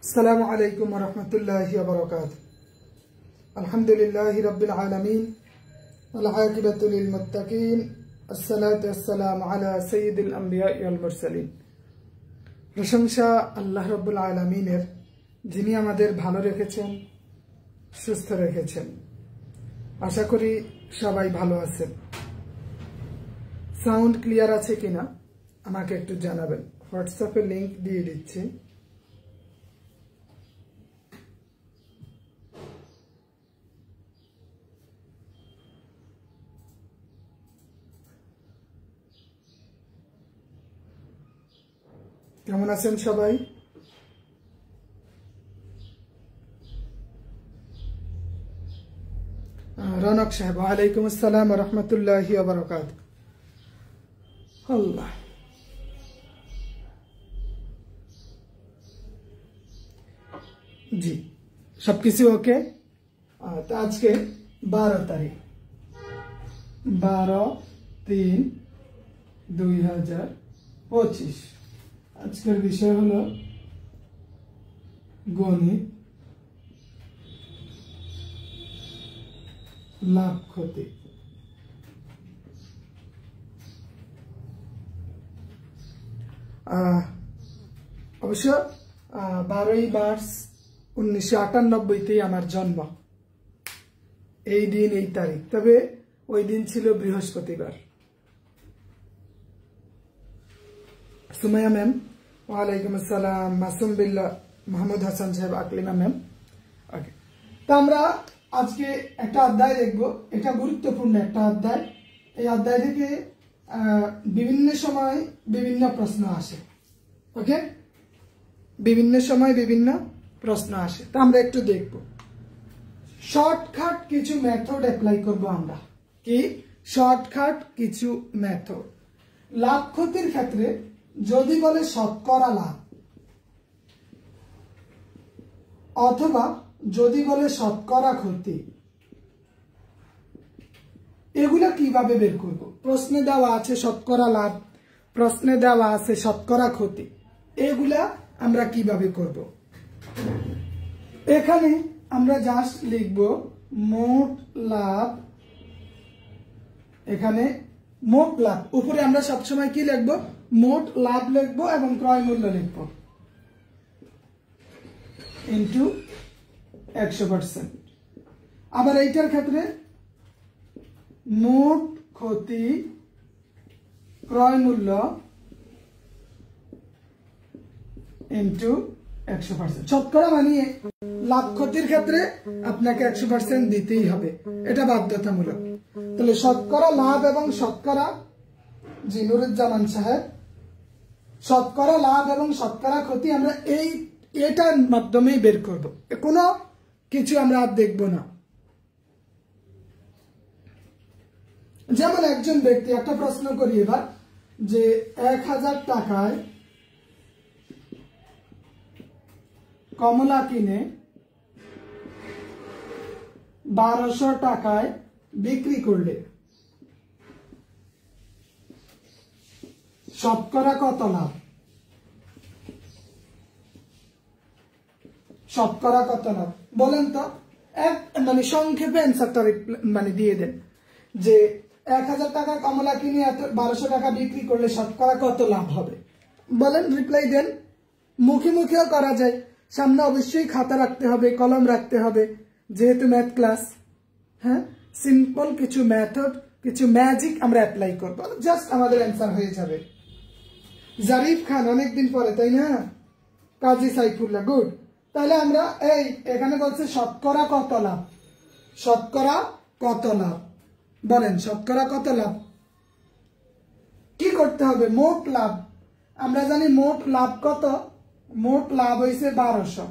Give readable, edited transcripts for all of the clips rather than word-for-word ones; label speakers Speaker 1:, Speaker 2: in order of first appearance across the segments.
Speaker 1: अस्सलामु अलैकुम वरहमतुल्लाहि वबरकातुहू। अल्हम्दुलिल्लाहि रब्बिल आलमीन वल आकिबतु लिल मुत्तकीन अस्सलातु वस्सलामु अला सय्यिदिल अंबिया'i वल मुरसालिन। प्रशंसा আল্লাহ রব্বুল আলামিনের, যিনি আমাদের ভালো রেখেছেন, সুস্থ রেখেছেন। আশা করি সবাই ভালো আছেন। সাউন্ড ক্লিয়ার আছে কিনা আমাকে একটু জানাবেন। হোয়াটসঅ্যাপে লিংক দিয়ে দিচ্ছি। কেমন আছেন সবাই? রনক সাহেব, ওয়ালাইকুম আসসালাম ওয়া রাহমাতুল্লাহি ওয়া বারাকাতুহু। আল্লাহ, জি সবকিছু ওকে। তো আজকে 12 তারিখ, 12/3/2025। আজকের বিষয় হলো গণিত, লাভ ক্ষতি। অবশ্য 12ই মার্চ 1998-তেই আমার জন্ম। এই দিন, এই তারিখ, তবে ওই দিন ছিল বৃহস্পতিবার। সুমাইয়া ম্যাম, ওয়ালাইকুম আসসালাম। মাসুম বিল্লাহ, মোহাম্মদ হাসান সাহেব, আকলিমা ম্যাম। ওকে, তো আমরা আজকে একটা অধ্যায় দেখব। এটা গুরুত্বপূর্ণ একটা অধ্যায়। এই অধ্যায় থেকে বিভিন্ন সময় বিভিন্ন প্রশ্ন আসে। ওকে, বিভিন্ন সময় বিভিন্ন প্রশ্ন আসে। তো আমরা একটু দেখব। শর্টকাট কিছু মেথড অ্যাপ্লাই করব আমরা। কি শর্টকাট কিছু মেথড? লাভ ক্ষতির ক্ষেত্রে যদি বলে শতকরা লাভ, অথবা যদি বলে শতকরা ক্ষতি, এগুলা কিভাবে বের করব? প্রশ্নে দেওয়া আছে শতকরা লাভ, প্রশ্নে দেওয়া আছে শতকরা ক্ষতি, এগুলা আমরা কিভাবে করব? এখানে আমরা জাস্ট লিখব মোট লাভ। এখানে মোট লাভ, উপরে আমরা সবসময় কি লিখব? মোট লাভ লিখব এবং ক্রয় মূল্য লিখব ইনটু 100%। আবার এইটার ক্ষেত্রে মোট ক্ষতি ক্রয় মূল্য ইনটু 100%। শতকরা মানে লাভ ক্ষতির ক্ষেত্রে আপনাকে 100% দিতেই হবে, এটা বাধ্যতামূলক। তাহলে শতকরা লাভ এবং শতকরা, জি নুরুজ্জামান সাহেব, শতকরা লাভ এবং শতকরা ক্ষতি আমরা এটার মাধ্যমেই বের করব। কোনো কিছু আমরা আর দেখব না। যেমন একজন ব্যক্তি, একটা প্রশ্ন করি এবার, যে 1000 টাকায় কমলা কিনে 1200 টাকায় বিক্রি করলে শতকরা কত লাভ? শতকরা কত লাভ বলেন তো? মানে সংক্ষেপে অ্যান্সারটা মানে দিয়ে দেন যে 1000 টাকা কমলা কিনে 1200 টাকা বিক্রি করলে শতকরা কত লাভ হবে? বলেন, রিপ্লাই দেন। মুখে মুখেও করা যায়, সামনে অবশ্যই খাতা রাখতে হবে, কলম রাখতে হবে, যেহেতু ম্যাথ ক্লাস। হ্যাঁ, সিম্পল কিছু মেথড, কিছু ম্যাজিক আমরা অ্যাপ্লাই করব, জাস্ট আমাদের অ্যান্সার হয়ে যাবে। জারিফ খান, অনেকদিন পরে, তাই না? কাজী সাইফুল্লাহ, গুড। তাহলে আমরা এখানে বলছে শতকরা কত লাভ। শতকরা কত লাভ বলেন, শতকরা কত লাভ? কি করতে হবে? মোট লাভ আমরা জানি, মোট লাভ কত? মোট লাভ হয়েছে 1200,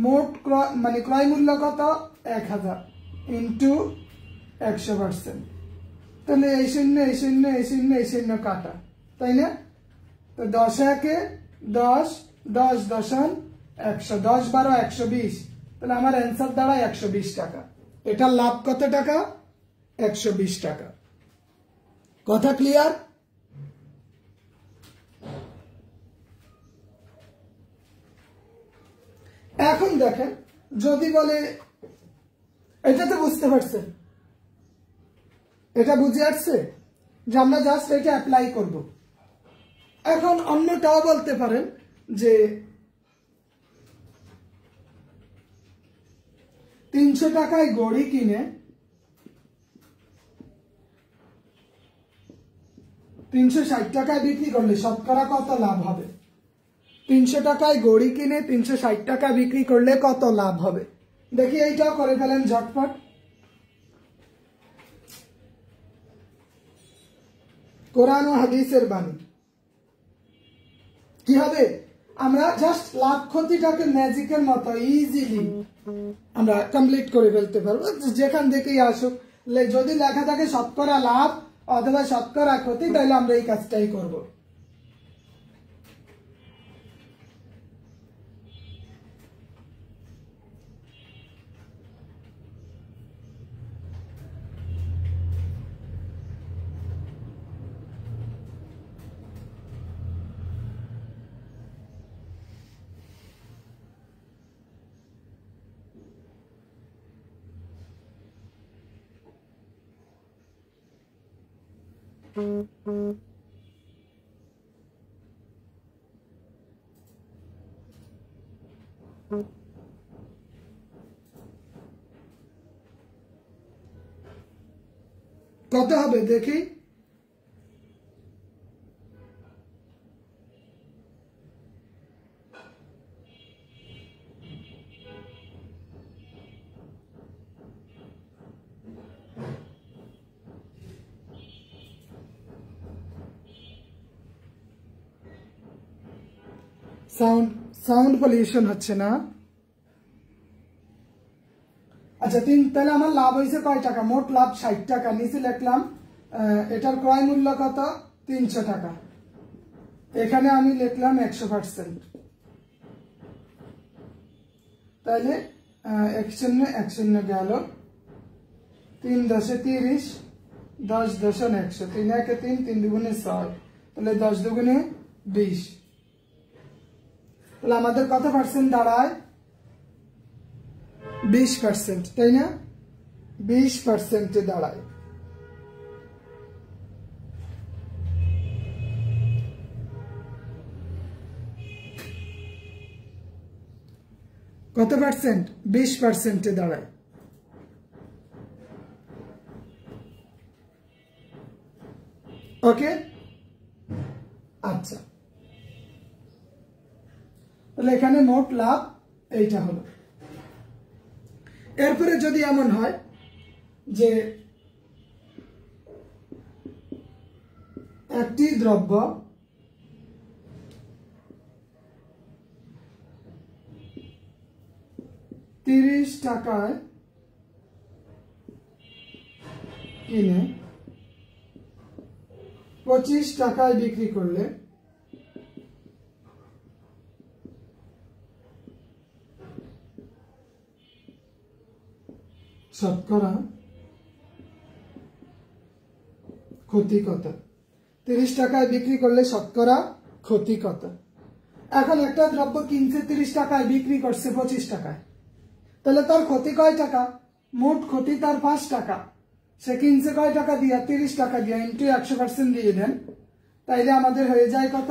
Speaker 1: মোট মানে ক্রয় মূল্য কত? 1000 ইন্টু 100%। তাহলে এই শূন্য, এই শূন্য, এই শূন্য, এই শূন্য কাটা, তাই না? তো 10 একে 10, 10 দশান 100, 10 12 120। তাহলে আমার অ্যান্সার দাঁড়ায় 120 টাকা। এটার লাভ কত টাকা? 120 টাকা। কথা ক্লিয়ার? এখন দেখেন যদি বলে, এটা তো বুঝতে পারছেন, এটা বুঝে আসছে যে আমরা জাস্ট এটা অ্যাপ্লাই করব। এখন অন্যটাও বলতে পারেন যে 300 টাকায় ঘড়ি কিনে 360 টাকায় বিক্রি করলে শতকরা কত লাভ হবে? 300 টাকায় ঘড়ি কিনে 360 টাকা বিক্রি করলে কত লাভ হবে? দেখি এইটাও করে ফেলেন ঝটপট। কোরআন ও হাদিসের বাণী কি হবে? আমরা জাস্ট লাভ ক্ষতিটাকে ম্যাজিকের মতো ইজিলি আমরা কমপ্লিট করে ফেলতে পারবো, যেখান থেকেই আসুক। যদি লেখা থাকে শতকরা লাভ অথবা শতকরা ক্ষতি, তাহলে আমরা এই কাজটাই করব। কত হবে দেখি? সাউন্ড পলিউশন হচ্ছে না? আচ্ছা, তাহলে আমার লাভ হয়েছে কয় টাকা? মোট লাভ 60 টাকা। নিচে লিখলাম এটার ক্রয় মূল্য কত? 300 টাকা। এখানে আমি লিখলাম 100%। তাহলে 1 গেল, 3 10 30, 10 10 100, 3 1 3, 3 2 6, তাহলে 10 2 20। তাহলে আমাদের কত পার্সেন্ট দাঁড়ায়? 20%, তাই না? 20% দাঁড়ায়। কত পার্সেন্ট? 20% দাঁড়ায়। ওকে, আচ্ছা, তাহলে এখানে মোট লাভ এইটা হলো। এরপরে যদি এমন হয় যে একটি দ্রব্য $30 টাকায় কিনে 25 টাকায় বিক্রি করলে শতকরা ক্ষতি কত? 30 টাকায় বিক্রি করলে শতকরা ক্ষতি কত? এখন একটা দ্রব্য কিনছে 30 টাকায়, বিক্রি করছে 25 টাকায়, তাহলে তার ক্ষতি কয় টাকা? মোট ক্ষতি তার 5 টাকা। সে কিনছে কয় টাকা দিয়া? 30 টাকা দিয়া, ইন্টু 100% দিয়ে দেন, তাইলে আমাদের হয়ে যায় কত?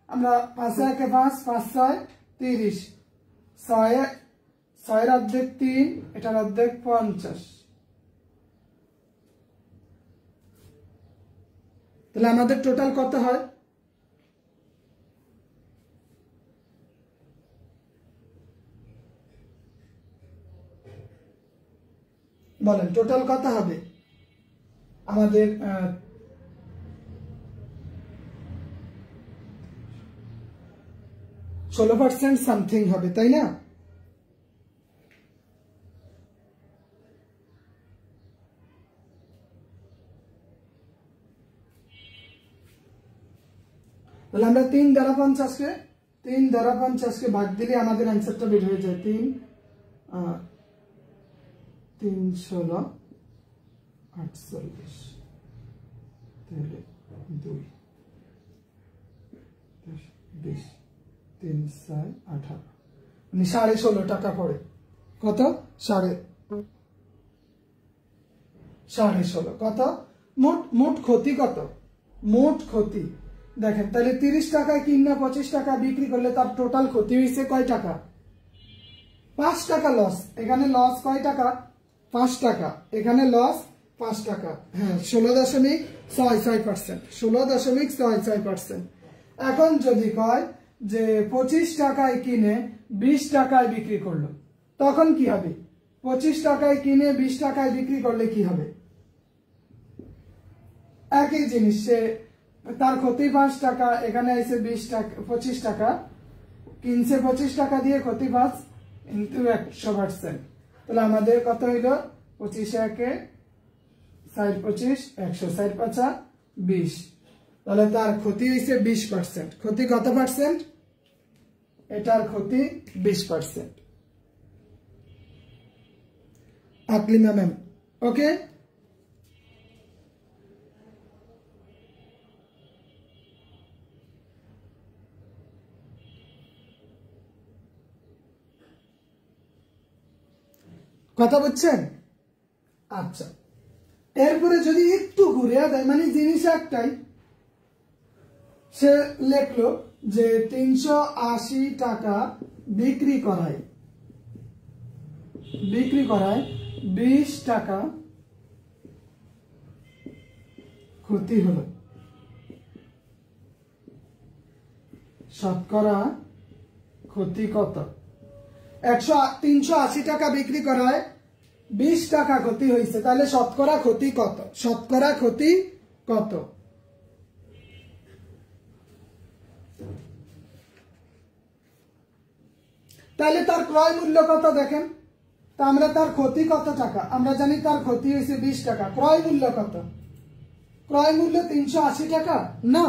Speaker 1: আমরা 5 1 5, 5 6 30, 6 এর অর্ধেক 3, এটার অর্ধেক 50। তাহলে আমাদের টোটাল কত হয়? বলেন, টোটাল কত হবে আমাদের? 16% সামথিং হবে, তাই না? তাহলে আমরা 3 দ্বারা 50 কে ভাগ দিলে আমাদের অ্যান্সারটা বের হয়ে যায়। 3 16 48, তাহলে 2 10 20, 3 6 18, মানে 16.5 টাকা পড়ে। কত? 16.5 কত? মোট ক্ষতি কত? মোট ক্ষতি দেখেন তাহলে 30 টাকায় কিনা 25 টাকা বিক্রি করলে তার টোটাল ক্ষতি হয়েছে কয় টাকা? 5 টাকা লস। এখানে লস কয় টাকা? 5 টাকা। এখানে লস 5 টাকা। হ্যাঁ 16.66%। 16.66%। এখন যদি কয় যে 25 টাকায় কিনে 20 টাকায় বিক্রি করলো, তখন কি হবে? 25 টাকায় কিনে 20 টাকায় বিক্রি করলে কি হবে? একই জিনিস, সে তার ক্ষতি 5 টাকা, এখানে এসে 20 টাকা 25 টাকা কিনছে, 25 টাকা দিয়ে ক্ষতি 5 ইন্টু 100%। তাহলে আমাদের কত হইল? 25 একে 60 25 100 60 5 20। তাহলে তার ক্ষতি হয়েছে 20%। ক্ষতি কত পার্সেন্ট? এটার ক্ষতি 20%। Aklima ma'am okay. কথা বুঝছেন? আচ্ছা, এরপরে যদি একটু ঘুরে দেয়, মানে জিনিস একটাই, সে লেখলো যে 380 টাকা বিক্রি করায় 20 টাকা ক্ষতি হলো, শতকরা ক্ষতি কত? 380 টাকা বিক্রি করায় 20 টাকা ক্ষতি হয়েছে, তাহলে শতকরা ক্ষতি কত? শতকরা ক্ষতি কত? তাহলে তার ক্রয় মূল্য কত দেখেন, তা আমরা তার ক্ষতি কত টাকা, আমরা জানি তার ক্ষতি হয়েছে 20 টাকা। ক্রয় মূল্য কত? ক্রয় মূল্য 380 টাকা না,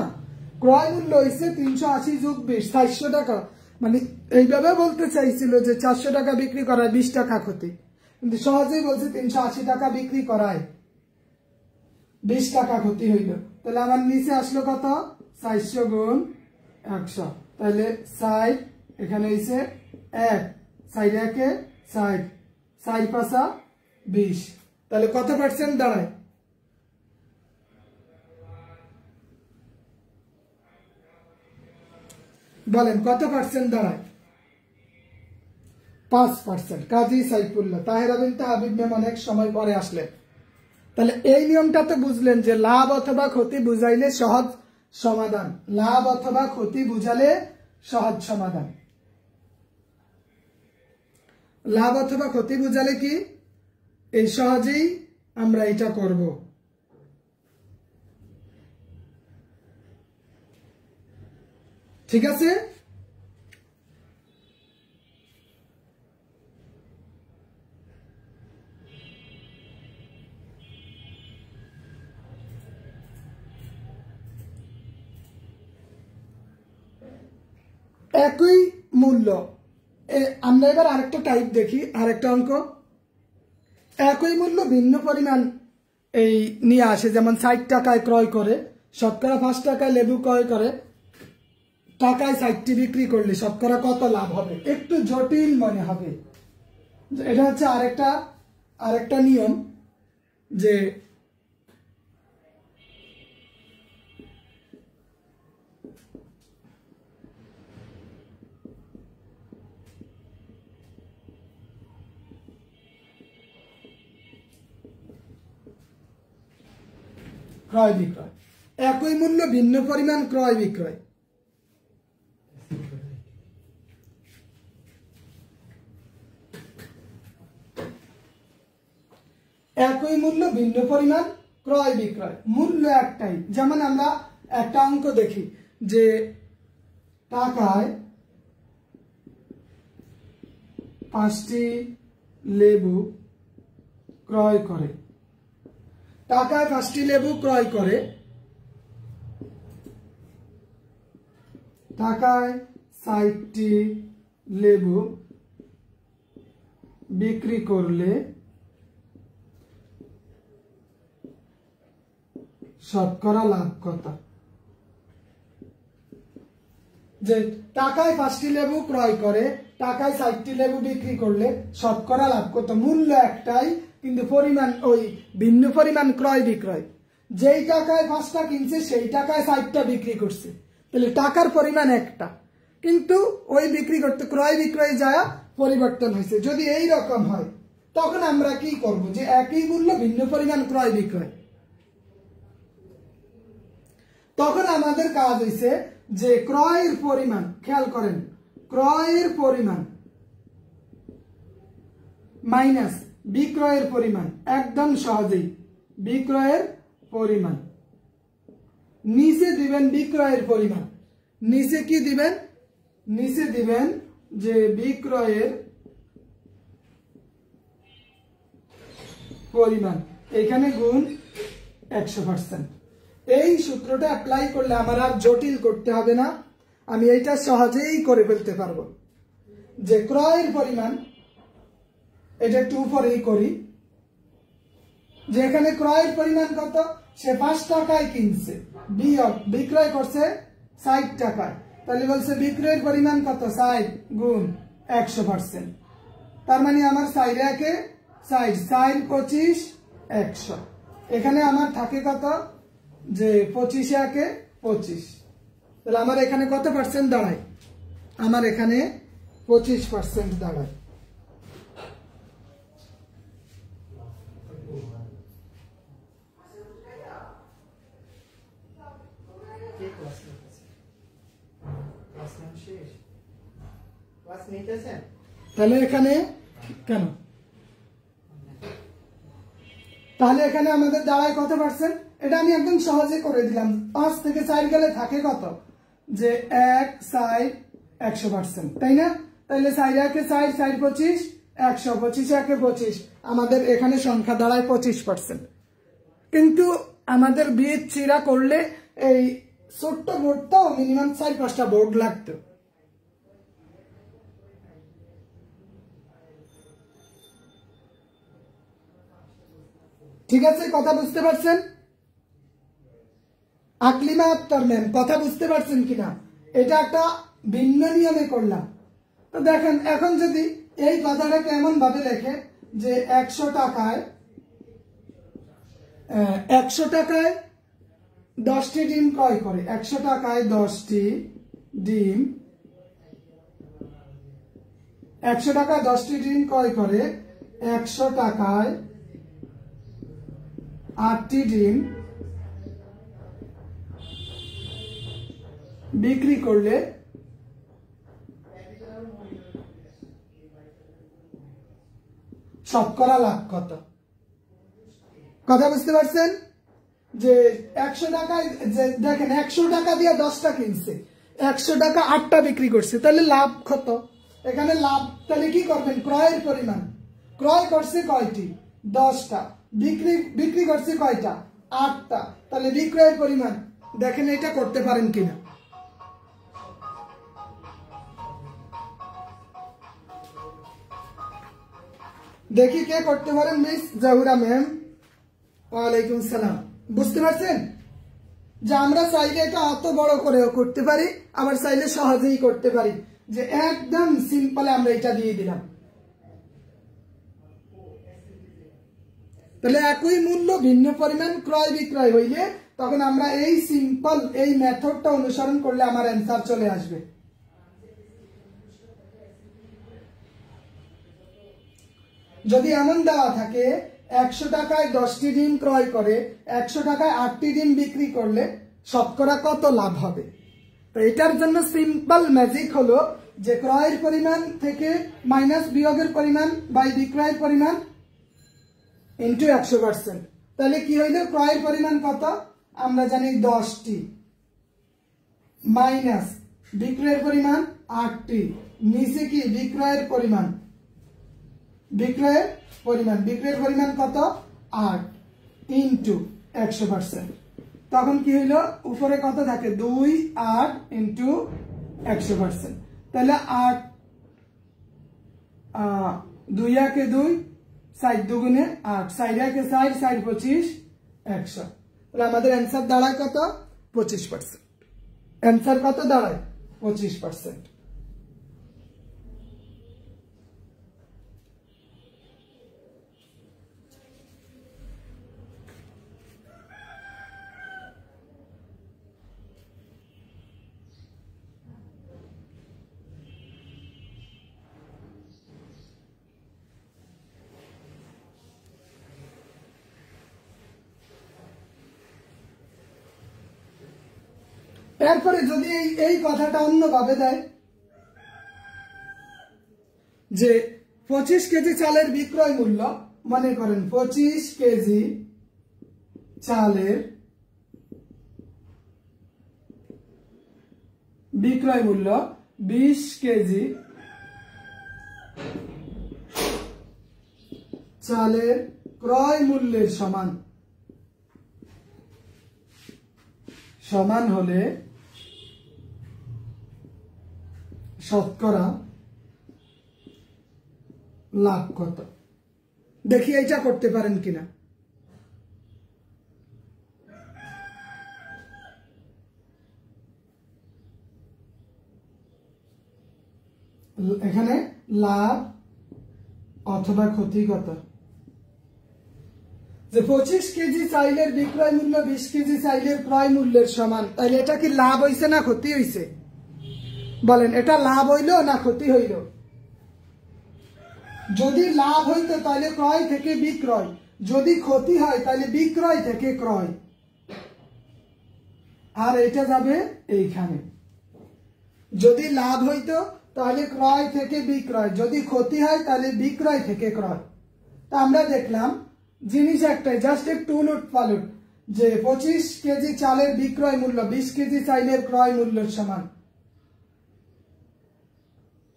Speaker 1: ক্রয় মূল্য হয়েছে 380 যোগ 20 400 টাকা। মানে এইভাবে বলতে চাইছিল যে 400 টাকা বিক্রি করায় 20 টাকা ক্ষতি, কিন্তু সহজেই বলছে 380 টাকা বিক্রি করায় 20 টাকা ক্ষতি হইল। তাহলে আমার নিচে আসলো কত? 400 গুণ 100, তাহলে 60, এখানে হয়েছে 1, 4 একে 60, 4 5 20। তাহলে কত পার্সেন্ট দাঁড়ায়? বলেন কত পার্সেন্ট দাঁড়ায়? 5%। কাজী সাইফুল্লাহ, তাহেরা বিনতে হাবিব ম্যাম অনেক সময় পরে আসলেন। তাহলে এই নিয়মটা তো বুঝলেন যে লাভ অথবা ক্ষতি বুঝাইলে সহজ সমাধান, লাভ অথবা ক্ষতি বুঝালে সহজ সমাধান। লাভ অথবা ক্ষতি বুঝালে কি এই সহজেই আমরা এটা করব। ঠিক আছে? একই মূল্য, আমরা এবার আরেকটা টাইপ দেখি, আরেকটা অঙ্ক। একই মূল্য ভিন্ন পরিমাণ এই নিয়ে আসে, যেমন 60 টাকায় ক্রয় করে শতকরা 5 টাকায় লেবু ক্রয় করে, টাকায় 60টি বিক্রি করলে শতকরা কত লাভ হবে? একটু জটিল মনে হবে। এটা হচ্ছে আরেকটা নিয়ম যে ক্রয় বিক্রয়, একই মূল্য ভিন্ন পরিমাণ ক্রয় বিক্রয়। একই মূল্য ভিন্ন পরিমাণ ক্রয় বিক্রয়, মূল্য একটাই। যেমন আমরা একটা অঙ্ক দেখি যে টাকায় 5টি লেবু ক্রয় করে, টাকায় 5টি লেবু ক্রয় করে, টাকায় 60টি লেবু বিক্রি করলে শতকরা লাভ কত? যে টাকায় 5টি লেবু ক্রয় করে টাকায় 60টি লেবু বিক্রি করলে শতকরা লাভ কত? মূল্য একটাই কিন্তু পরিমাণ ওই ভিন্ন পরিমাণ ক্রয় বিক্রয়। যেই টাকায় 5টা কিনছে সেই টাকায় 60টা বিক্রি করছে, তাহলে টাকার পরিমাণ একটা কিন্তু ওই বিক্রি করতে ক্রয় বিক্রয় যায় পরিবর্তন হয়েছে। যদি এই রকম হয় তখন আমরা কি করব? যে একই মূল্য ভিন্ন পরিমাণ ক্রয় বিক্রয়। তখন আমাদের কাজ হইছে যে ক্রয়ের পরিমাণ, খেয়াল করেন, ক্রয়ের পরিমাণ মাইনাস বিক্রয়ের পরিমাণ, একদম সহজেই বিক্রয়ের পরিমাণ, নিচে দিবেন বিক্রয়ের পরিমাণ, নিচে কি দিবেন? নিচে দিবেন যে বিক্রয়ের পরিমাণ, এখানে গুণ 100%। এই সূত্রটা অ্যাপ্লাই করলে আমার আর জটিল করতে হবে না, আমি এইটা সহজেই করে ফেলতে পারবো। যে ক্রয়ের পরিমাণ, এটা 2 পরেই করি, যে এখানে ক্রয়ের পরিমাণ কত? সে 5 টাকায় কিনছে, বিয়োগ বিক্রয় করছে 60 টাকায়, তাহলে বলছে বিক্রয়ের পরিমাণ কত? 60 গুণ 100%। তার মানে আমার 4 একে 60, 4 25 100। এখানে আমার থাকে কত? যে 25 একে 25, তাহলে আমার এখানে কত পার্সেন্ট দাঁড়ায়? আমার এখানে 25% দাঁড়ায়। তাহলে এখানে কেন? তাহলে এখানে আমাদের দাঁড়ায় কত পার্সেন্ট? এটা আমি একদম সহজে করে দিলাম। 5 থেকে 4 গেলে থাকে কত? যে 1 4 100%, তাই না? তাহলে 4 একে 4, 4 25 100, 25 একে 25, আমাদের এখানে সংখ্যা দাঁড়ায় 25%। কিন্তু আমাদের বীজ চিরা করলে এই ছোট্ট বোর্ডটাও মিনিমাম 4-5টা বোর্ড লাগতো। ঠিক আছে, কথা বুঝতে পারছেন? আকলিমা আক্তার ম্যাম, কথা বুঝতে পারছেন কিনা? এটা একটা ভিন্ন নিয়মে করলাম। তো দেখেন, এখন যদি এই কথাটা কেমন ভাবে লেখে যে 100 টাকায় 10টি ডিম ক্রয় করে, 100 টাকায় 10টি ডিম, 100 টাকায় 10টি ডিম ক্রয় করে, 100 টাকায় 8টি ডিম বিক্রি করলে শতকরা লাভ কত? কথা বুঝতে পারছেন? যে 100 টাকায় দেখেন 100 টাকা দিয়ে 10টা কিনছে, 100 টাকা 8টা বিক্রি করছে, তাহলে লাভ কত? এখানে লাভ তাহলে কি করবেন? ক্রয়ের পরিমাণ, ক্রয় করছে কয়টি? 10টা, বিক্রি করছে কয়টা? 8টা, তাহলে বিক্রয়ের পরিমাণ দেখেন এটা করতে পারেন কিনা। দেখি কে করতে পারেন? মিস জাহুরা ম্যাম, ওয়ালাইকুম সালাম। বুঝতে পারছেন যে আমরা চাইলে এটা অত বড় করেও করতে পারি, আবার চাইলে সহজেই করতে পারি, যে একদম সিম্পল আমরা এটা দিয়ে দিলাম। তাহলে একই মূল্য ভিন্ন পরিমাণ ক্রয় বিক্রয় হইলে তখন আমরা এই সিম্পল এই মেথডটা অনুসরণ করলে আমার অ্যান্সার চলে আসবে। যদি এমন দেওয়া থাকে 100 টাকায় 10টি ডিম ক্রয় করে, 100 টাকায় 8টি ডিম বিক্রি করলে শতকরা কত লাভ হবে? তো এটার জন্য সিম্পল ম্যাজিক হলো যে ক্রয়ের পরিমাণ থেকে মাইনাস বিয়োগের পরিমাণ বাই বিক্রয়ের পরিমাণ ইন্টু 100%। তাহলে কি হইল? ক্রয়ের পরিমাণ কত? আমরা জানি 10টি, মাইনাস বিক্রয়ের পরিমাণ 8টি, নিচে কি বিক্রয়ের পরিমাণ, বিক্রয়ের পরিমাণ কত? 8 ইন্টু 100%। তখন কি হইল? উপরে কত থাকে? 2 8 ইন্টু 100%। তাহলে 8 2 একে 2, 4 দুগুণে 8, 4 একে 4, 4 25 100। তাহলে আমাদের অ্যান্সার দাঁড়ায় কত? 25%। অ্যান্সার কত দাঁড়ায়? 25%। এরপরে যদি এই কথাটা অন্যভাবে দেয় যে 25 কেজি চালের বিক্রয় মূল্য, মনে করেন 25 কেজি চালের বিক্রয় মূল্য 20 কেজি চালের ক্রয় মূল্যের সমান হলে শতকরা লাভ কত? দেখি এটা করতে পারেন কিনা। এখানে লাভ অথবা ক্ষতি কত? যে 25 কেজি চাইলের বিক্রয় মূল্য 20 কেজি চাইলের ক্রয় মূল্যের সমান, তাহলে এটা কি লাভ হইছে না ক্ষতি হইছে? বলেন, এটা লাভ হইল না ক্ষতি হইল? যদি লাভ হইতো তাহলে ক্রয় থেকে বিক্রয়, যদি ক্ষতি হয় তাহলে বিক্রয় থেকে ক্রয়, আর এটা যাবে এইখানে। যদি লাভ হইতো তাহলে ক্রয় থেকে বিক্রয়, যদি ক্ষতি হয় তাহলে বিক্রয় থেকে ক্রয়। তা আমরা দেখলাম জিনিস একটাই, জাস্ট একটু উলট পালট, যে 25 কেজি চালের বিক্রয় মূল্য 20 কেজি চালের ক্রয় মূল্যের সমান।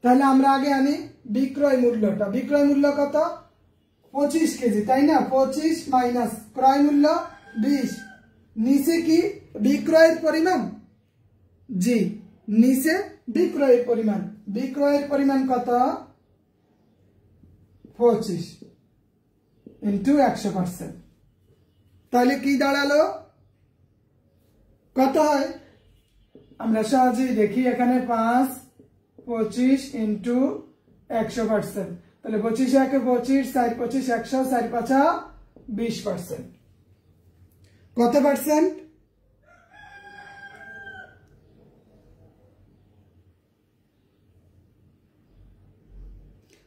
Speaker 1: তাহলে আমরা আগে আনি বিক্রয় মূল্যটা। বিক্রয় মূল্য কত? 25 কেজি, তাই না? 25 মাইনাস ক্রয় মূল্য 20, নিচে কি বিক্রয়ের পরিমাণ? জি, নিচে বিক্রয়ের পরিমাণ। বিক্রয়ের পরিমাণ কত? 25 ইন্টু 100%। তাহলে কি দাঁড়ালো? কত হয়? আমরা সহজেই দেখি, এখানে 5, 25 ইন্টু 100%, তাহলে 25 একে 25, 4 25 100, 4 5 20%। কত পার্সেন্ট?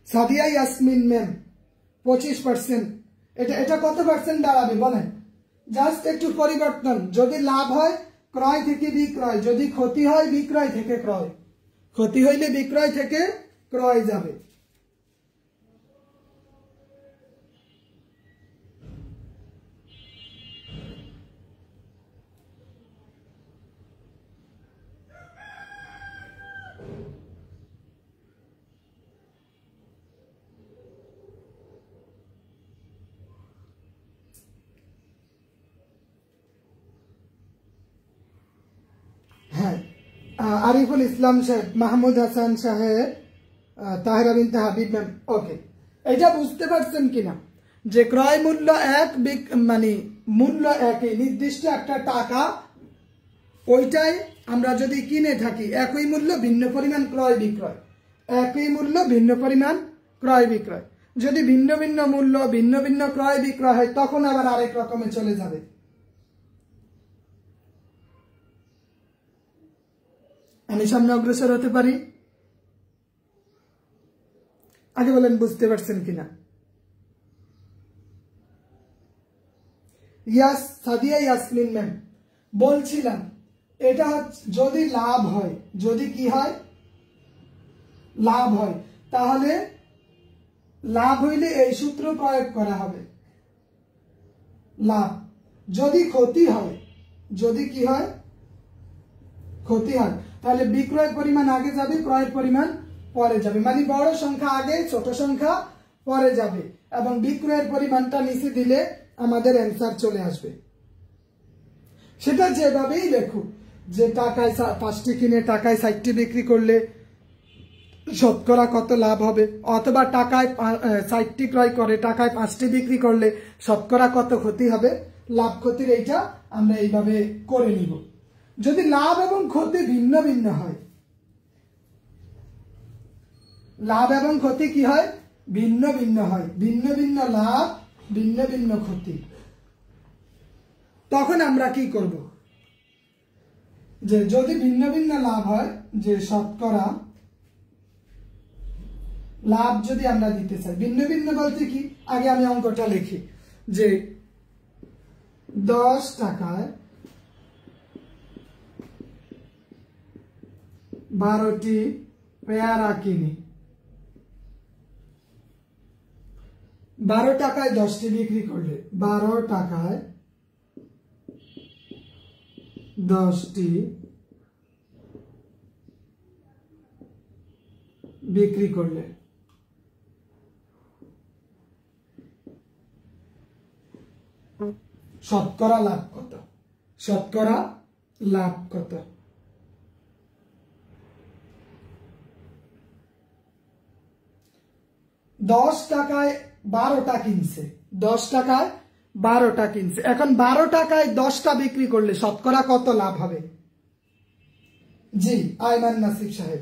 Speaker 1: সাদিয়া ইয়াসমিন ম্যাম 25%। এটা কত পার্সেন্ট দাঁড়াবে বলেন? জাস্ট একটু পরিবর্তন, যদি লাভ হয় ক্রয় থেকে বিক্রয়, যদি ক্ষতি হয় বিক্রয় থেকে ক্রয়। ক্ষতি হইলে বিক্রয় থেকে ক্রয় যাবে। হ্যাঁ, আরিফুল ইসলাম সাহেব, মাহমুদ হাসান সাহেব, তাহেরা বিনতে হাবিব ম্যাম, ওকে। এটা বুঝতে পারছেন কিনা যে ক্রয় মূল্য এক, মানে মূল্য একই, নির্দিষ্ট একটা টাকা, ওইটাই আমরা যদি কিনে থাকি, একই মূল্য ভিন্ন পরিমাণ ক্রয় বিক্রয়, একই মূল্য ভিন্ন পরিমাণ ক্রয় বিক্রয়। যদি ভিন্ন ভিন্ন মূল্য ভিন্ন ভিন্ন ক্রয় বিক্রয় হয় তখন আবার আরেক রকমে চলে যাবে। আমি সামনে অগ্রসর হতে পারি? আগে বলেন বুঝতে পারছেন কিনা। ইয়াস, সাদিয়া ইয়াসমিন ম্যাম বলছিলাম, এটা যদি লাভ হয়, যদি কি হয়? লাভ হয়, তাহলে লাভ হইলে এই সূত্র প্রয়োগ করা হবে, লাভ। যদি ক্ষতি হয়, যদি কি হয়? ক্ষতি হয়, তাহলে বিক্রয় পরিমাণ আগে যাবে, ক্রয়ের পরিমাণ পরে যাবে, মানে বড় সংখ্যা আগে, ছোট সংখ্যা পরে যাবে, এবং বিক্রয়ের পরিমাণটা নিচে দিলে আমাদের অ্যান্সার চলে আসবে। সেটা যেভাবেই লেখো, যে টাকায় 5টি কিনে টাকায় 60টি বিক্রি করলে শতকরা কত লাভ হবে, অথবা টাকায় 60টি ক্রয় করে টাকায় 5টি বিক্রি করলে শতকরা কত ক্ষতি হবে। লাভ ক্ষতির এইটা আমরা এইভাবে করে নিব। যদি লাভ এবং ক্ষতি ভিন্ন ভিন্ন হয়, লাভ এবং ক্ষতি কি হয়? ভিন্ন ভিন্ন হয়, ভিন্ন ভিন্ন লাভ ভিন্ন ভিন্ন ক্ষতি। তখন আমরা কি করব? যে যদি ভিন্ন ভিন্ন লাভ হয়, যে শতকরা লাভ যদি আমরা দিতে চাই, ভিন্ন ভিন্ন বলতে কি, আগে আমি অঙ্কটা লিখি যে 10 টাকায় 12টি পেয়ারা কিনি, 12 টাকায় 10টি বিক্রি করলে 12 টাকায় 10টি বিক্রি করলে শতকরা লাভ কত? শতকরা লাভ কত? 10 টাকায় 12টা কিনছে, 10 টাকায় 12টা কিনছে। এখন 12 টাকায় 10টা বিক্রি করলে শতকরা কত লাভ হবে? জি আইমান নাসিব সাহেব।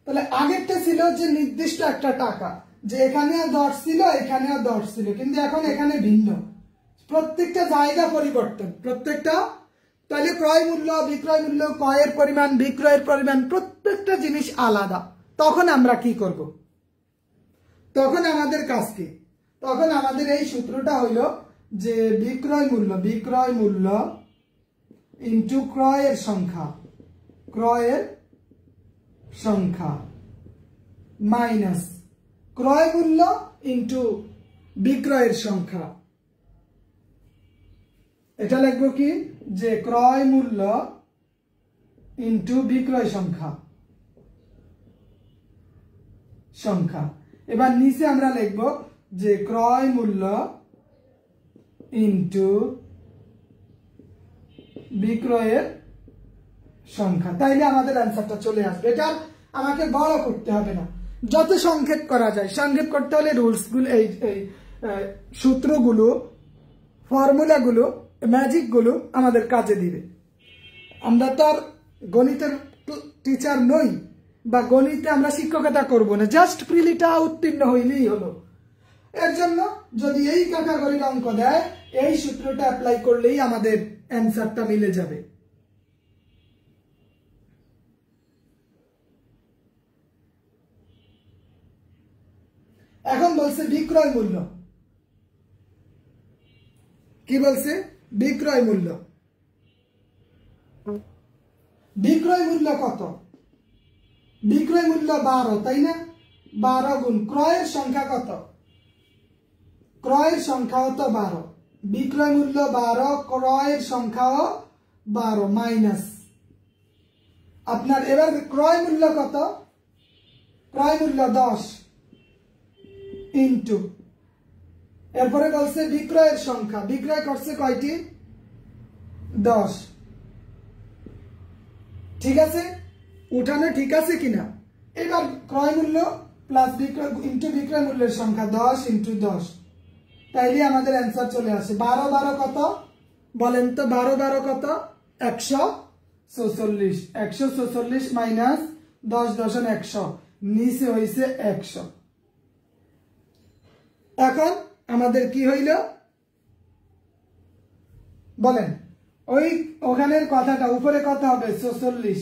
Speaker 1: তাহলে আগেরটা ছিল যে নির্দিষ্ট একটা টাকা, যে এখানেও 10 ছিল এখানেও 10 ছিল, কিন্তু এখন এখানে ভিন্ন, প্রত্যেকটা জায়গা পরিবর্তন, প্রত্যেকটা। তাহলে ক্রয় মূল্য, বিক্রয় মূল্য, ক্রয়ের পরিমাণ, বিক্রয়ের পরিমাণ, প্রত্যেকটা জিনিস আলাদা। তখন আমরা কি করব? তখন আমাদের কাজ কি? তখন আমাদের এই সূত্রটা হইল যে বিক্রয় মূল্য ইনটু ক্রয়ের সংখ্যা মাইনাস ক্রয় মূল্য ইনটু বিক্রয়ের সংখ্যা। এটা লিখবো কি, যে ক্রয় মূল্য ইনটু বিক্রয় সংখ্যা। এবার নিচে আমরা লিখব যে ক্রয় মূল্য ইনটু বিক্রয়ের সংখ্যা। তাইলে আমাদের অ্যান্সারটা চলে আসবে। এটা আমাকে বড় করতে হবে না, যত সংক্ষেপ করা যায়। সংক্ষেপ করতে হলে রুলস গুলো, এই সূত্রগুলো, ফর্মুলাগুলো, ম্যাজিক গুলো আমাদের কাজে দিবে। আমরা তো আর গণিতের টিচার নই, বা গণিতে আমরা শিক্ষকতা করব না, জাস্ট প্রিলিটা উত্তীর্ণ হইলেই হলো। এর জন্য যদি এই ক্যাটাগরির অঙ্ক দেয়, এই সূত্রটা অ্যাপ্লাই করলেই আমাদের অ্যান্সারটা মিলে যাবে। এখন বলছে বিক্রয় মূল্য। কি বলছে? বিক্রয় মূল্য। বিক্রয় মূল্য কত? বিক্রয় মূল্য 12, তাই না? 12 গুণ ক্রয়ের সংখ্যা কত? ক্রয়ের সংখ্যাও তো 12, বিক্রয় মূল্য 12, ক্রয়ের সংখ্যাও 12 মাইনাস আপনার এবার ক্রয় মূল্য কত? ক্রয় মূল্য 10 ইনটু, এরপরে বলছে বিক্রয়ের সংখ্যা, বিক্রয় করছে কয়টি? 10। ঠিক আছে? উঠানে ঠিক আছে কিনা? এবার ক্রয় মূল্য প্লাস বিক্রয় ইনটু বিক্রয় মূল্যের সংখ্যা 10 ইনটু 10, তাইলে আমাদের অ্যান্সার চলে আসে। 12 12 কত বলেন তো? 12 12 কত? 146। 146 মাইনাস 10 10 100, নিচে হইছে 100। এখন আমাদের কি হইল বলেন? ওখানের কথাটা উপরে কত হবে? 46,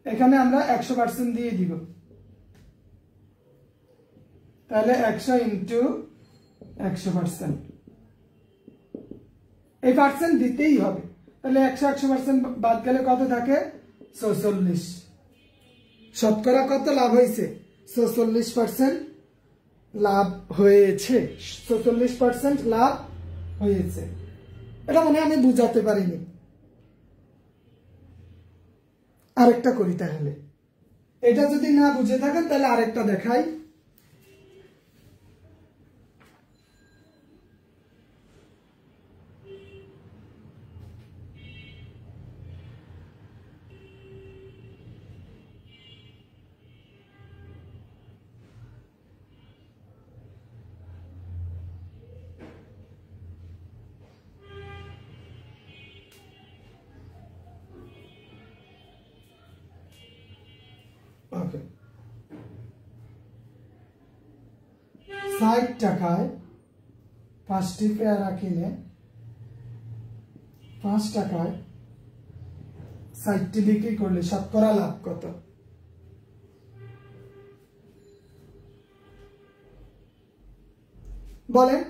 Speaker 1: এখানে আমরা 100% দিয়ে দিব। তাহলে 100 ইন্টু 100%, এই পার্সেন্ট দিতেই হবে। তাহলে 100% বাদ গেলে কত থাকে? 46। শতকরা কত লাভ হয়েছে? 46% লাভ হয়েছে। 46% লাভ হয়েছে। এটা মনে হয় আমি বুঝাতে পারিনি। আরেকটা করি তাহলে। এটা যদি না বুঝে থাকেন তাহলে আরেকটা দেখাই। ওকে 60 টাকায় 5টি পেয়ারা কিনে 5 টাকায় 60টি বিক্রি করলে শতকরা লাভ কত? বলেন।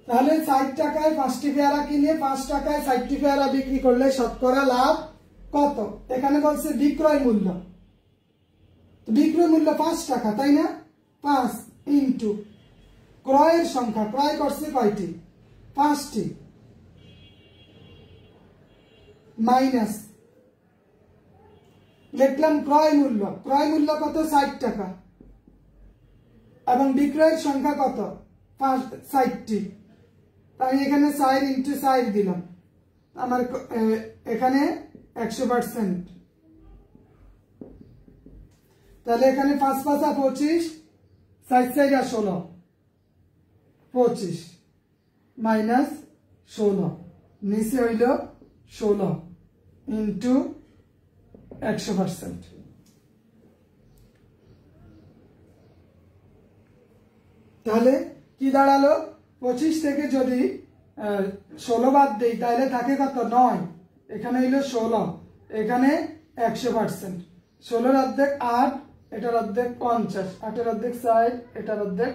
Speaker 1: তাহলে 60 টাকায় 5টি পেয়ারা কিনে 5 টাকায় 60টি পেয়ারা বিক্রি করলে শতকরা লাভ কত? এখানে বলছে বিক্রয় মূল্য, বিক্রয় মূল্য 5 টাকা, তাই না? 5 ইন্টু ক্রয়ের সংখ্যা, ক্রয় করছে কয়টি? 5টি, মাইনাস লিখলাম ক্রয় মূল্য, ক্রয় মূল্য কত? 60 টাকা, এবং বিক্রয়ের সংখ্যা কত? 60টি। আমি এখানে 4 ইন্টু 4 দিলাম, আমার এখানে 100%। তাহলে এখানে 5 5 25, 4 4 16, 25 মাইনাস 16, নিচে হইল 16 ইন্টু 100%। তাহলে কি দাঁড়ালো? 25 থেকে যদি 16 বাদ দেই তাহলে থাকে কত? 9। এখানে হইল 16, এখানে 100%। 16 অর্ধেক 8, এটার অর্ধেক 50, 8 অর্ধেক 60, এটার অর্ধেক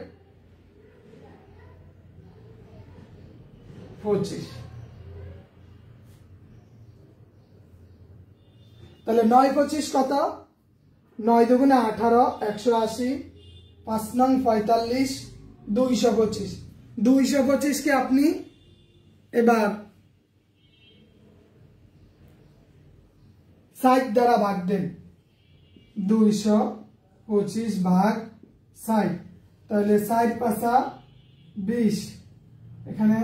Speaker 1: 25। তাহলে 9 25 কত? 9 দুগুণে 18, 180, 5 নং 45, 225। 225 কে আপনি এবার 60 দ্বারা ভাগ দেন, 225 ভাগ 60, তাহলে 60 5 20, এখানে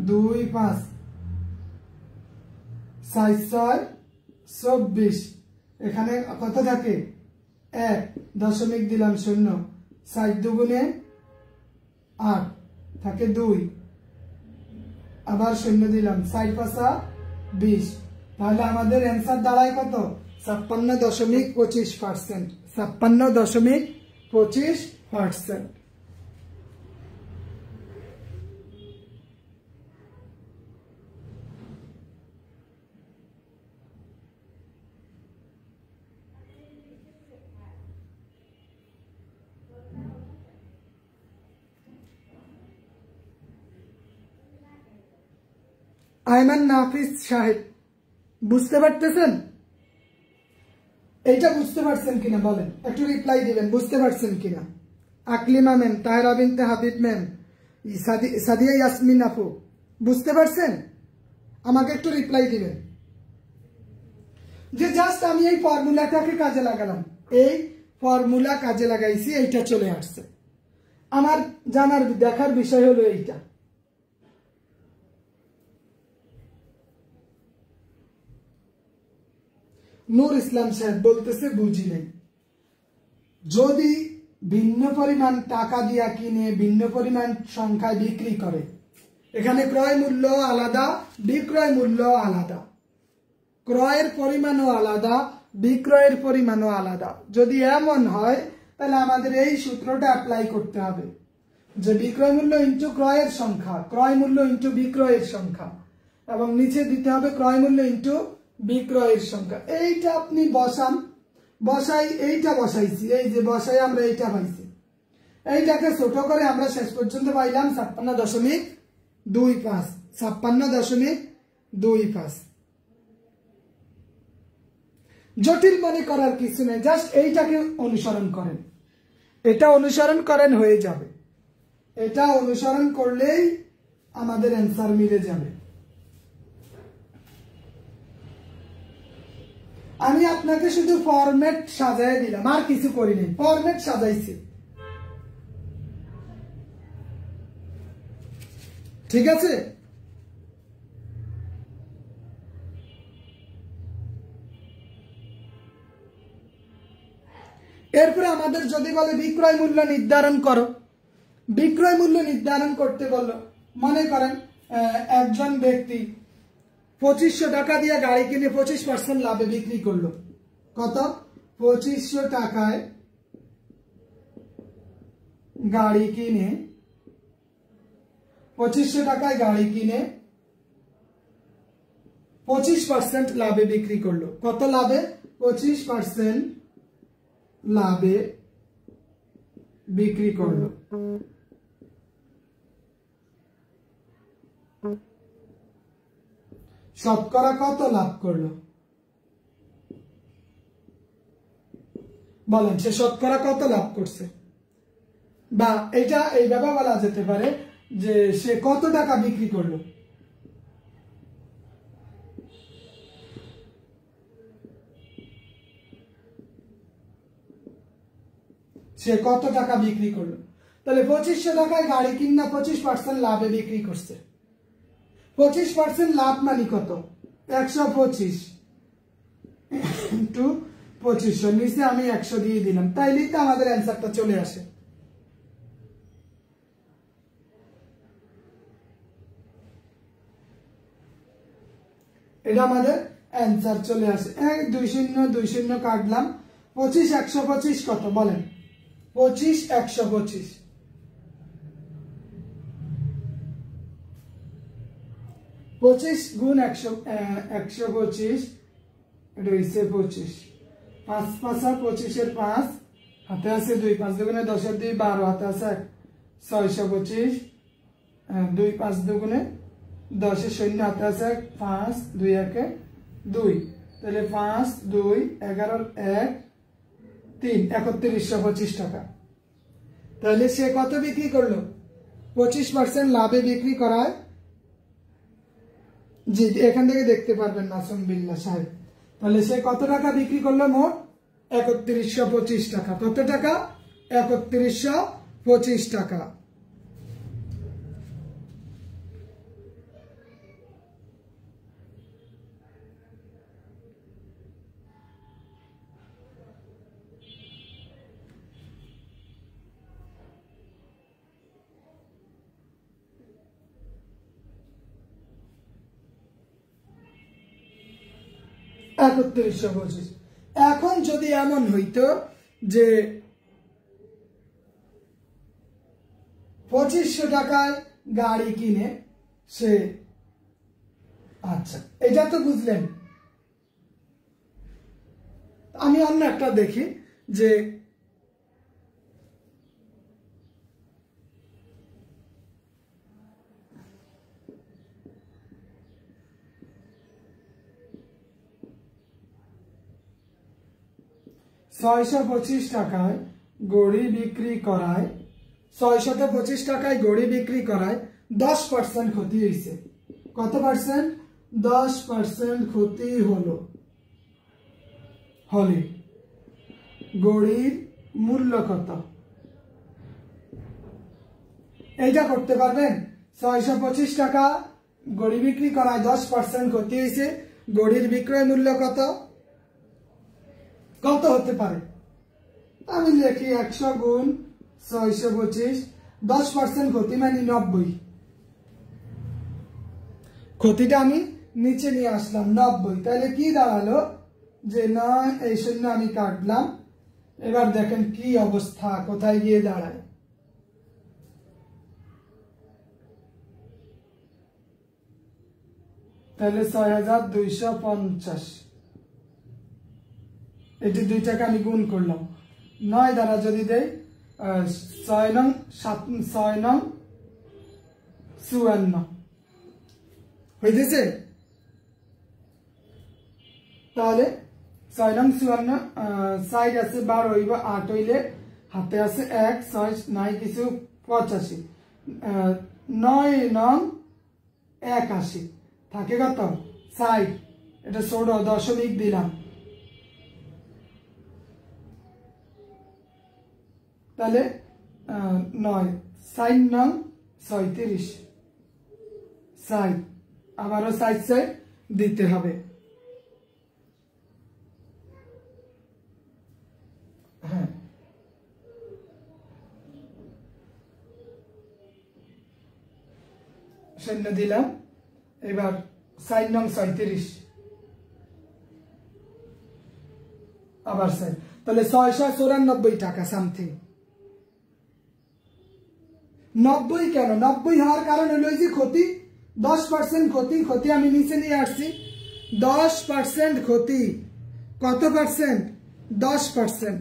Speaker 1: 2 5, 6 6 24, এখানে কত থাকে? 1 দশমিক দিলাম 0, 60 দুগুণে 8 থাকে 2, আবার 0 দিলাম, 60 5 20। তাহলে আমাদের অ্যান্সার দাঁড়ায় কত? 56.25%। 56.25%। আয়মান নাফিস সাহেব, বুঝতে পারতেছেন? এইটা বুঝতে পারছেন কিনা বলেন, একটু রিপ্লাই দিবেন, বুঝতে পারছেন কিনা? আকলিমা ম্যাম, তাহেরা বিনতে হাবিব ম্যাম, সাদিয়া ইয়াসমিন আপু, বুঝতে পারছেন? আমাকে একটু রিপ্লাই দিবেন যে জাস্ট আমি এই ফর্মুলাটাকে কাজে লাগালাম, এই ফর্মুলা কাজে লাগাইছি, এইটা চলে আসছে। আমার জানার দেখার বিষয় হলো এইটা। নূর ইসলাম সাহেব বলতেছে বুঝি নাই। যদি ভিন্ন পরিমাণ টাকা দিয়া কিনে ভিন্ন পরিমাণ সংখ্যায় বিক্রি করে, এখানে ক্রয় মূল্য আলাদা, বিক্রয় মূল্য আলাদা, ক্রয়ের পরিমাণও আলাদা, বিক্রয়ের পরিমাণও আলাদা। যদি এমন হয় তাহলে আমাদের এই সূত্রটা অ্যাপ্লাই করতে হবে যে বিক্রয় মূল্য ইন্টু ক্রয়ের সংখ্যা, ক্রয় মূল্য ইন্টু বিক্রয়ের সংখ্যা, এবং নিচে দিতে হবে ক্রয় মূল্য ইন্টু বিক্রয়ের সংখ্যা। এইটা আপনি বসান, বসাই, এইটা বসাইছি, এই যে বসাই আমরা এইটা পাইছি, এইটাকে ছোট করে আমরা শেষ পর্যন্ত পাইলাম 56.25, 56.25। জটিল মনে করার কিছু নেই, জাস্ট এইটাকে অনুসরণ করেন, এটা অনুসরণ করেন, হয়ে যাবে। এটা অনুসরণ করলেই আমাদের অ্যান্সার মিলে যাবে। আমি আপনাকে শুধু ফরম্যাট সাজাই দিলাম, আর কিছু করিনি, ফরম্যাট সাজাইছি, ঠিক আছে? এরপরে আমাদের যদি বলে বিক্রয় মূল্য নির্ধারণ করো, বিক্রয় মূল্য নির্ধারণ করতে বললো, মনে করেন একজন ব্যক্তি 2500 টাকা দিয়ে গাড়ি কিনে 25% লাভে বিক্রি করলো। কত? 2500 টাকায় গাড়ি কিনে 25% লাভে বিক্রি করলো। কত লাভে? 25% লাভে বিক্রি করলো। শতকরা কত লাভ করলো? বলেন, সে শতকরা কত লাভ করছে? বা এটা এইভাবে বলা যেতে পারে যে সে কত টাকা বিক্রি করলো। সে কত টাকা বিক্রি করলো? তাহলে 2500 টাকায় গাড়ি কিনা 25% লাভে বিক্রি করছে। 25% লাভ মানে কত? 125 ইন্টু 2500, নিচে আমি 100 দিয়ে দিলাম, তাইলেই তো আমাদের অ্যান্সারটা চলে আসে। এটা আমাদের অ্যান্সার চলে আসে। 2 শূন্য 2 শূন্য কাটলাম। 25 125 কত? বলেন। 25 125, 25 গুণ 125, এটা হচ্ছে 25। 5 5 25 এর 5, হাতে আছে 2, 5 দুগুণে 10 এর 2 12, হাতে আছে 1, 625, 2 5 দুগুণে 10 এর 0, হাতে আছে 5, 2 1 2, তাহলে 5 2 11 1 3, 3125 টাকা। তাহলে সে কত বিক্রি করলো? 25% লাভে বিক্রি করায়, জি এখান থেকে দেখতে পারবেন নাসুম বিল্লাহ সাহেব। তাহলে সে কত টাকা বিক্রি করলো? মোট 3125 টাকা। কত টাকা? 3125 টাকা। এখন যদি এমন হইতো যে 2500 টাকায় গাড়ি কিনে সে, আচ্ছা এটা তো বুঝলেন। আমি অন্য একটা দেখি যে $625 টাকায় গড়ি বিক্রি করায়, 625 টাকায় গড়ি বিক্রি করায় 10% ক্ষতি হয়েছে। কত পার্সেন্ট? 10% ক্ষতি হলো। হলে গড়ির মূল্য কত? এইটা করতে পারবেন? 625 টাকা গড়ি বিক্রি করায় 10% ক্ষতি হয়েছে, গড়ির বিক্রয় মূল্য কত? কত হতে পারে? আমি লিখি 100 গুণ 625, 10% ক্ষতি মানে 90। ক্ষতিটা আমি নিচে নিয়ে আসলাম 90। তাহলে কি দাঁড়ালো? যে 9, এই 0 আমি কাটলাম। এবার দেখেন কি অবস্থা, কোথায় গিয়ে দাঁড়ায়। তাহলে 6250। এটি 2 টাকা আমি গুণ করলাম। 9 দ্বারা যদি দেই 6 নং 54 হইতেছে। তাহলে 6 নং 54, সাইড আছে 12 হইব, 8 হইলে হাতে আছে 1, 6 নাই কিছু 85, 9 নং 81 থাকে কত? সাইড, এটা ছোট দশমিক দিলাম। তাহলে 9 সাইড নং 36, সাইড আবারও সাইড সাইড দিতে হবে। হ্যাঁ, শূন্য দিলাম। এবার 4 নং 37 আবার 4, তাহলে 694 টাকা সামথিং। 90 কেন? 90 হওয়ার কারণ হলো যে ক্ষতি 10% ক্ষতি। ক্ষতি আমি নিচে নিয়ে আসছি 10% ক্ষতি। কত পার্সেন্ট? 10%।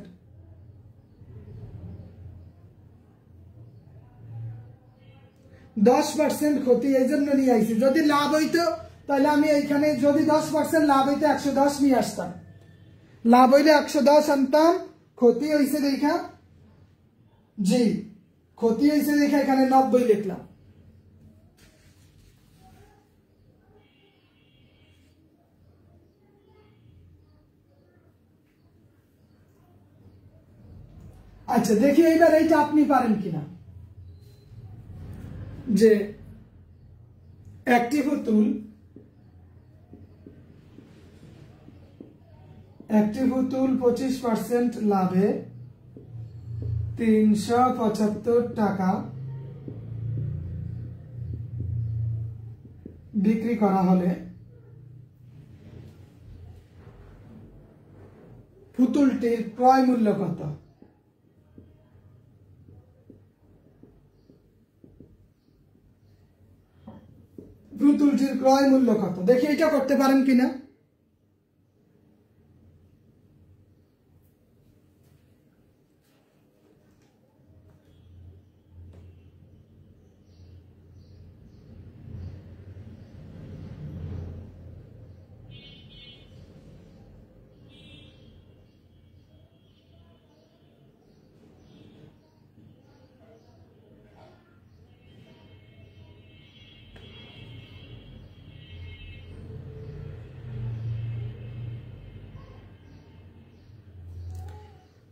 Speaker 1: 10% ক্ষতি এই জন্য নিয়ে আইছি। যদি লাভ হইতো তাহলে আমি এইখানে যদি 10% লাভ হইতো 110 নিয়ে আসতাম। লাভ হইলে 110 আনতাম, ক্ষতি হইছে দেখা জি ক্ষতি হইছে দেখা এখানে 90 লিখলাম। আচ্ছা দেখি এইবার এইটা আপনি পারেন কিনা, যে একটি পুতুল 25% লাভে 375 টাকা বিক্রি করা হলে পুতুলটির ক্রয় মূল্য কত? পুতুলটির ক্রয় মূল্য কত? দেখি এটা করতে পারেন কিনা।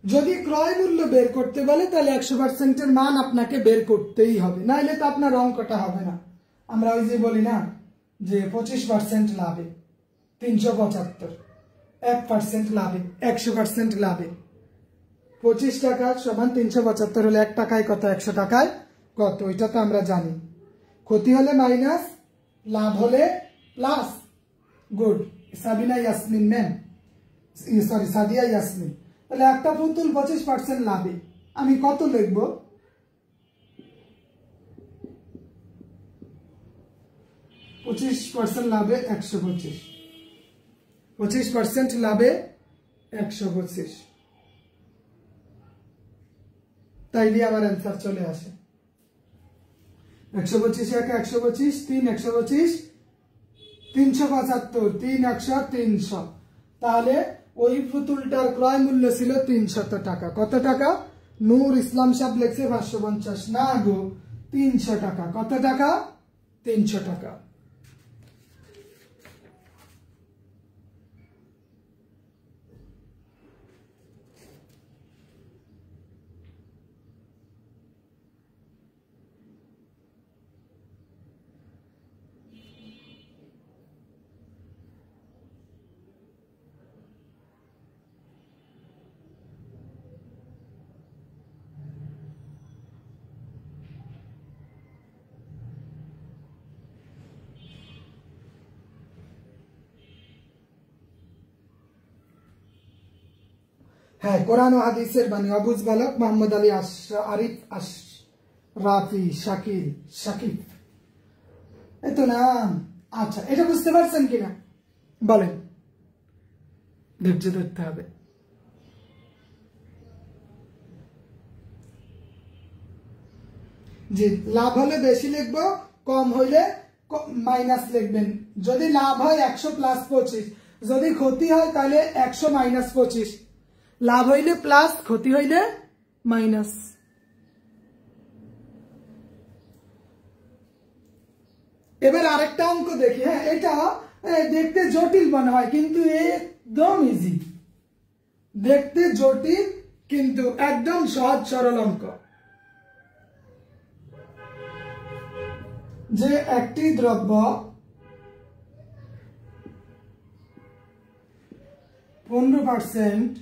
Speaker 1: যদি ক্রয় মূল্য বের করতে বলে তাহলে 100% এর মান আপনাকে বের করতেই হবে, নাইলে তো আপনার অঙ্কটা হবে না। আমরা ওই যে বলি না যে 25% লাভে 375, 1% লাভে 100% লাভে 25 টাকা সমান 375 হলে 1 টাকায় কত, 100 টাকায় কত, এটা তো আমরা জানি। ক্ষতি হলে মাইনাস, লাভ হলে plus. Good, Sabina Yasmin ma'am, sorry Sadia Yasmin. তাহলে একটা পুতুল 25% লাভে আমি কত লিখব? 25% লাভে 125, 25% লাভে 125, তাইলে আমার অ্যান্সার চলে আসে। 125 1 125 3 125 375 3 100 300। তাহলে ওই পুতুলটার ক্রয় মূল্য ছিল 300 টাকা। কত টাকা? নূর ইসলাম সাহেব লেখছে 550, না গো 300 টাকা। কত টাকা? 300 টাকা। হ্যাঁ, কোরআন ও হাদিসের বাণী, অবুজ বালক মোহাম্মদ আলী আরিফ আশরাফি শাকিল শাকিব, এত নাম। আচ্ছা, এটা বুঝতে পারছেন কিনা বলেন, ধৈর্য ধরতে হবে। জি, লাভ হলে বেশি লিখবো, কম হইলে মাইনাস লিখবেন। যদি লাভ হয় 100 প্লাস 25, যদি ক্ষতি হয় তাহলে 100 মাইনাস 25। লাভ হইলে প্লাস, ক্ষতি হইলে মাইনাস। এবার আরেকটা অঙ্ক দেখি। হ্যাঁ, এটা দেখতে জটিল মনে হয় কিন্তু একদম ইজি। দেখতে জটিল কিন্তু একদম সহজ সরল অঙ্ক। যে একটি দ্রব্য 15%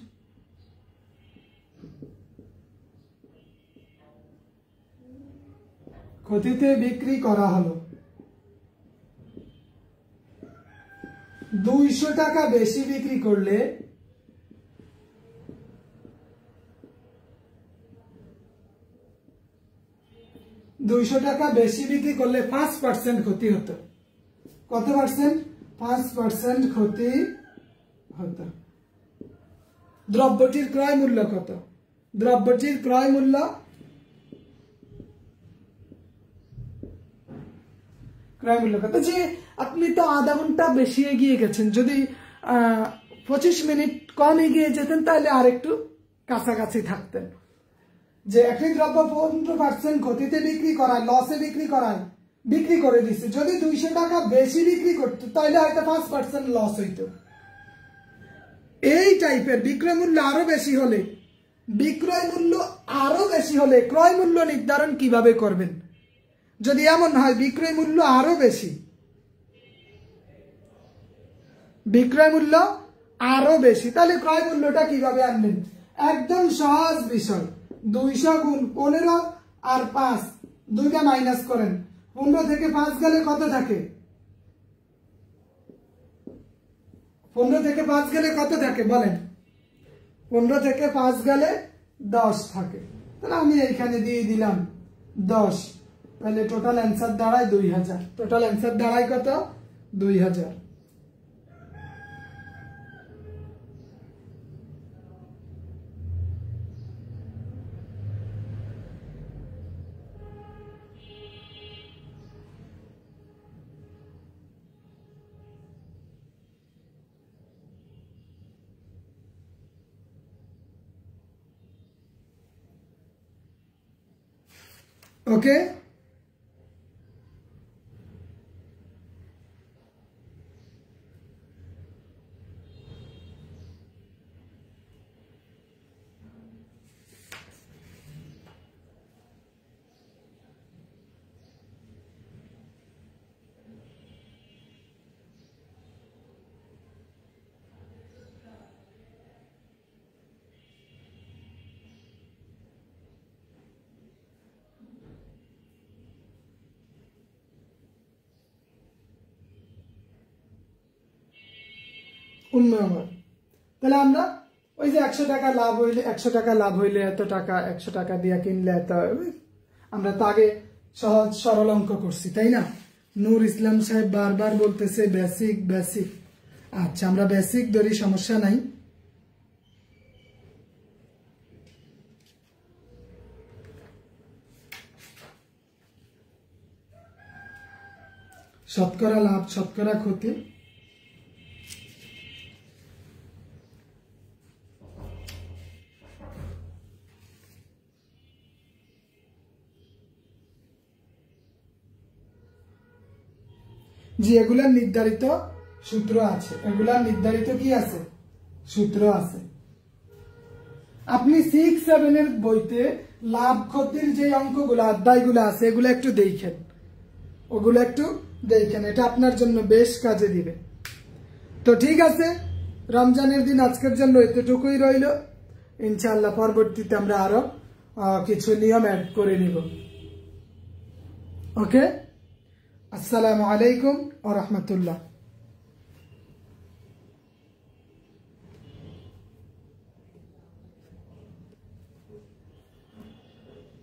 Speaker 1: ক্ষতিতে বিক্রি করা হলো, 200 টাকা বেশি বিক্রি করলে 5% ক্ষতি হতো। কত পার্সেন্ট? 5% ক্ষতি হতো। দ্রব্যটির ক্রয় মূল্য কত? দ্রব্যটির ক্রয় মূল্য কত? যে আপনি তো আধা ঘন্টা বেশি এগিয়ে গেছেন, যদি 25 মিনিট কম এগিয়ে যেতেন তাহলে আর একটু কাছাকাছি থাকতেন। যে একটি দ্রব্য 15% ক্ষতিতে বিক্রি করায়, লসে বিক্রি করায়, বিক্রি করে দিচ্ছে। যদি 200 টাকা বেশি বিক্রি করতো তাহলে হয়তো 5% লস হইতো। এই টাইপের বিক্রয় মূল্য আরো বেশি হলে, ক্রয় মূল্য নির্ধারণ কিভাবে করবেন? যদি এমন হয় বিক্রয় মূল্য আরো বেশি, তাহলে ক্রয় মূল্যটা কিভাবে আনবেন? একদম সহজ বিষয়। 200 গুণ 15 আর 5 দুইটা মাইনাস করেন। 15 থেকে 5 গেলে কত থাকে? 15 থেকে 5 গেলে কত থাকে বলেন? 15 থেকে 5 গেলে 10 থাকে। তাহলে আমি এইখানে দিয়ে দিলাম 10। তাহলে টোটাল অ্যান্সার দাঁড়ায় 2000। টোটাল অ্যান্সার দাঁড়ায় কত? 2000। ওকে, উন্নয়ন। তাহলে আমরা ওই যে 100 টাকা লাভ হইলে এত টাকা, 100 টাকা দিয়ে কিনলে এত, আমরা তো আগে সহজ সরল অঙ্ক করছি, তাই না? নূর ইসলাম সাহেব বারবার বলতেছে বেসিক বেসিক। আচ্ছা, আমরা বেসিক ধরি, সমস্যা নাই। শতকরা লাভ, শতকরা ক্ষতি। জি, এগুলার নির্ধারিত সূত্র আছে, এগুলার নির্ধারিত কি আছে? সূত্র আছে। আপনি 6-7 এর বইতে লাভ ক্ষতির যে অঙ্কগুলো, অধ্যায়গুলো আছে, এগুলো একটু দেখেন, এটা আপনার জন্য বেশ কাজে দিবে। তো ঠিক আছে, রমজানের দিন আজকের জন্য এতটুকুই রইল। ইনশাআল্লাহ পরবর্তীতে আমরা আরো কিছু নিয়ম অ্যাড করে নিব। ওকে, আসসালামু আলাইকুম ওয়া রাহমাতুল্লাহ।